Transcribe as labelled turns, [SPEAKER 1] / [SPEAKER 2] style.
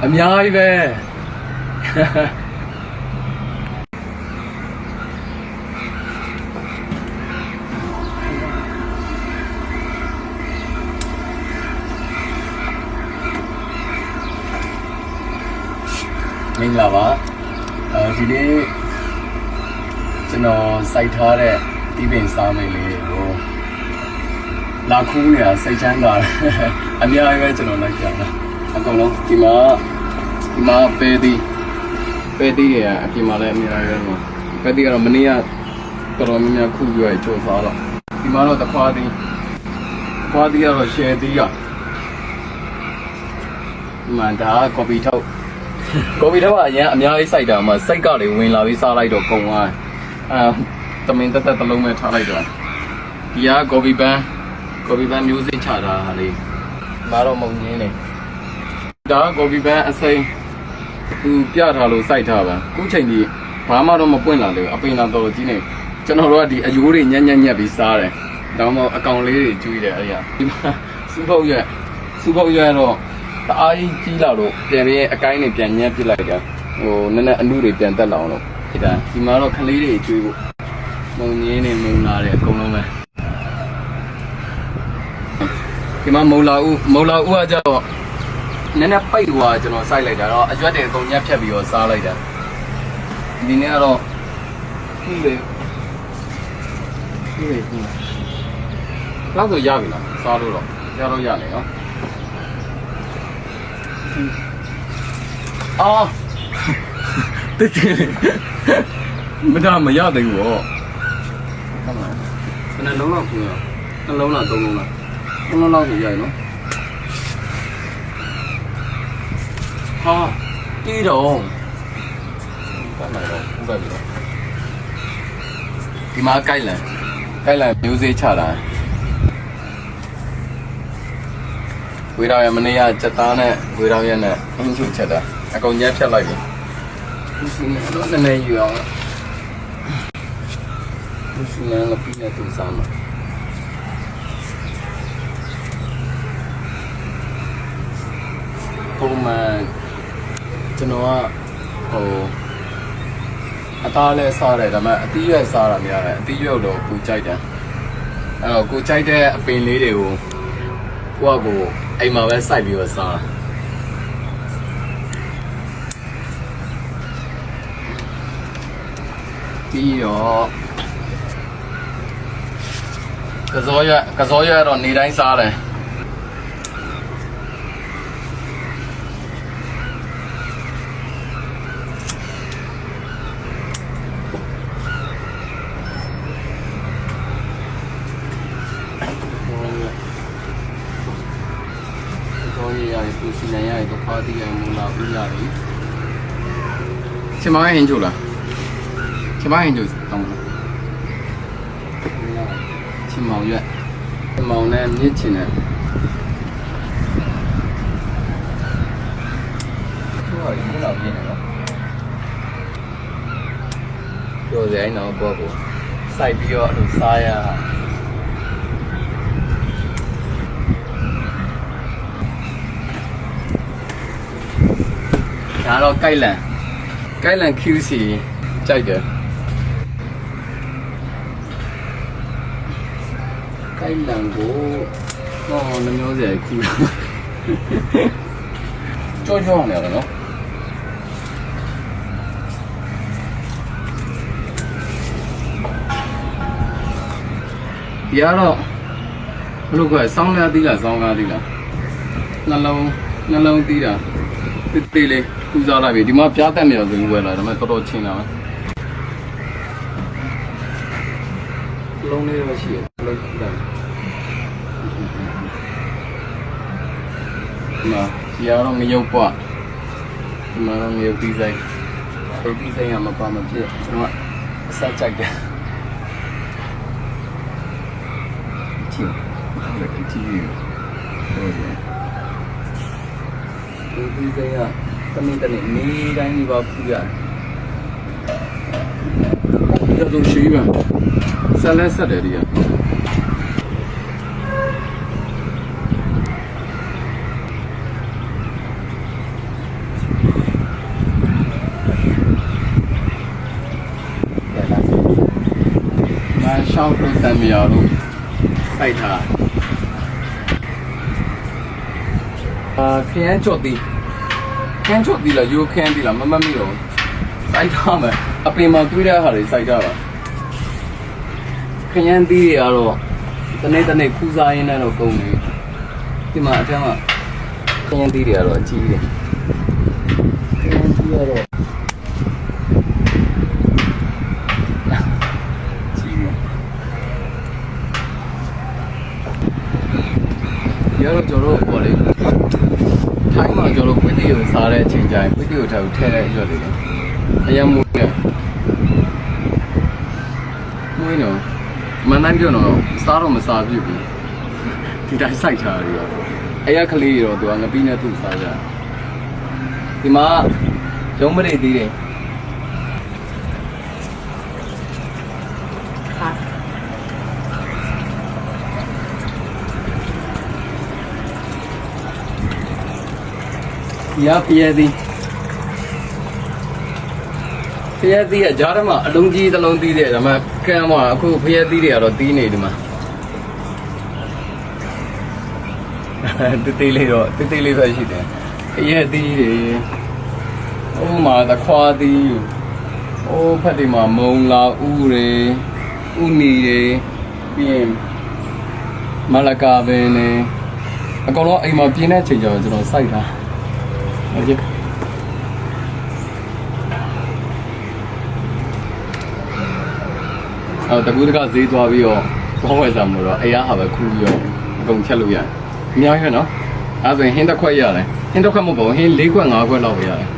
[SPEAKER 1] အများကြီးပဲမင်္ဂလာပါဒီနေ့ကျွန်တော်စိုက်ထားတဲ့ဒီပင်စားမယ်လေးကိုလာခူးနေတာစိတ်ချမ်းသာတယ်အများကြီးပဲကျွန်တော်လိုက်ကြတာအကုန်လုံးဒီမှာပဲတီးတွေအပြင်မှာလည်းအများကြီးပဲပဲတီးကတော့မနေ့ကတော်တော်များများခူးပြီးတော့ချိုးစားတော့ဒီမှာတော့တခွားတီးကတော့ share တီးဒီမှာဒါက copy ထုတ်ကအရင်အများကြီးစိုက်တာမှစိတ်ကလေဝင်လာပြီးစားလိုက်တော့ကုန်သွားသမင်တက်တစ်လုံးပဲထားလိုက်တော့ဒီက copy band music ချတာဟာလေမာတော့မုံငင်းနေဒါက copy band အစိမ်းသူပြထားလို့စိုက်ထားပါခုချိန်ကြီးဘာမှတော့မပွင့်လာလေအပင်လာတော်ကြီးနေကျွန်တော်တို့ကဒီအယိုးတွေညက်ပြီးစားတယ်ဒါမှမဟုတ်အကောင်လေးတွေကျွေးတယ်အဲ့ဒါဒီမှာစူပုတ်ရွက်တော့တအားကြီးလာလို့ပြန်ပြီးအကိုင်းတွေပြန်ညက်ပစ်လိုက်တာနည်းနည်းအနုတွေပြန်တက်လာအောင်လို့ဒါဒီမှာတော့ခလေးတွေကျွေးဖို့မုံငင်းနေမုံလာတယ်အကုန်လုံးပဲဒီမှာမုံလာဦးကကြတော့နည်းနည်းပိတ်သွားကျွန်တော်စိုက်လိုက်တာတော့အရွက်တွေအကုန်ညက်ဖြတ်ပြီးတော့စားလိုက်တာဒီနေ့ကတော့လောက်ဆိုရပြီလားစားလို့တော့ရနေနော်မရသေးဘူးပေါ့ဟုတ်လားဘယ်နှလုံးလောက်ခူးရနှလုံးလားသုံးလုံးလားသုံးလုံးလောက်ဆိုရရနော်တီးတော့ဘာမှတော့ဥပဒေတော့ဒီမှာကိုက်လန်မျိုးစေးချတာဝေးတော်ရမနေ့ကစက်သားနဲ့ဝေးတော်ရနဲ့အင်းချုပ်ချက်တာအကုန်ညက်ဖြတ်လိုက်ပြီဒီစင်းတော့နည်းနည်းယူအောင်ဒီစင်းလည်းပြည့်နေသူစားမှာပုံမှန်ကျွန်တော်ကအသားလဲစားတယ်ဒါပေမဲ့အသီးရွက်စားတာများတယ်အသီးရွက်တော့ကိုကြိုက်တယ်အဲ့တော့ကိုကြိုက်တဲ့အပင်လေးတွေကိုကိုအိမ်မှာပဲစိုက်ပြီးတော့စားပြီးတော့ကစောရွက်တော့နေတိုင်းစားတယ်သူစီနိုင်ရတော့ဖားတီးရမလာဘူးရတယ်ချင်မဟင်းကျူလားချင်မဟင်းကျူတောင်းမလားချင်မောင်ရွက်ချင်မောင်နဲ့မြစ်ချင်တယ်သူကဒီလောက်ပြင်းနေတော့ပြောစရာတော့ပေါ့စိုက်ပြီးတော့အဲ့လိုစားရဒါတော့ကိုက်လန် QC ကြိုက်တယ်ကိုက်လန်ကိုနှမျိုးစရာခူးကြောနေရတယ်နော်ဒီကတော့ဘယ်လိုခေါ်စောင်းကားသီးလားနှလုံးသီးတာတေးလေးပူစားလိုက်ပြီဒီမှာပြားတက်မြော်ဆိုပြီးဝယ်လာတယ်ဒါပေမဲ့တော်တော်ချင်းလာပဲလုံးလေးတော့ရှိတယ်လုံးထူတယ်ဒီမှာဒီကတော့ငရုတ်ပွားဒီမှာတော့ငရုတ်ပြီးဆိုင်ရမှာပါမဖြစ်ကျွန်တော်အစားကြိုက်တယ်ကြည့်ဟုတ်တယ်ဒီကရတမင်နေတိုင်းဒီပါပူရတယ်ဒီတော့ရှိပါဆက်လက်ဆက်တယ်ဒီက ရှောင်းလို့တံမြာလို့စိုက်ထားခရမ်းကြော်တီခရမ်းကြော်တီလားယူခရမ်းတီလားမမိတော့စိုက်ထားမယ်အပင်မှာတွေးတဲ့ဟာတွေစိုက်ကြပါခရမ်းတီတွေကတော့တနေ့ခူးစားရင်းနဲ့တော့ကုန်နေဒီမှာအထက်မှာခရမ်းတီတွေကတော့အကြီးတယ်ခရမ်းတီကတော့ရတော့ကျွန်တော်ပေါ့လေထိုင်းမှာကျွန်တော်ဝီဒီယိုစားတဲ့အချိန်ကျရင်ဝီဒီယိုထဲကိုထည့်တဲ့အရွက်တွေအရင်မွေးနေမွေးနော်မန်တိုင်းပြောတော့စားတော့မစားပြဘူးဒီတိုင်းစိုက်ထားရတော့အရက်ကလေးရောသူကငပိနဲ့သူ့စားကြဒီမှာရုံးမရိတ်သေးတယ်ရဖျက်သည်ဖျက်သည်ကကြားထဲမှာအလုံးကြီးတစ်လုံးတီးတယ်ဒါမှကမ်းမှာအခုဖျက်သည်တွေကတော့တီးနေဒီမှာတေးလေးတော့တေးလေးပဲရှိတယ်ဖျက်သည်တွေဟိုမှာသခွားသည်ဟိုဖက်ဒီမှာမုံလာဥတွေဥနီတွေပြီးရင်မလကာပင်တွေအကောင်လုံးအိမ်မှာပြင်းတဲ့ချိန်ကျတော့ကျွန်တော်စိုက်တာဟုတ်ကဲ့တကူတကဈေးသွားပြီးတော့ဘောဝယ်စားမလို့တော့အရာဟာပဲခူးပြီးတော့အကုန်ချက်လို့ရတယ်အများကြီးနော်အဲဆိုရင်ဟင်းတစ်ခွက်ရတယ်ဟင်းတစ်ခွက်မဟုတ်ပါဘူးဟင်း၄ခွက်၅ခွက်လောက်ပဲရတယ်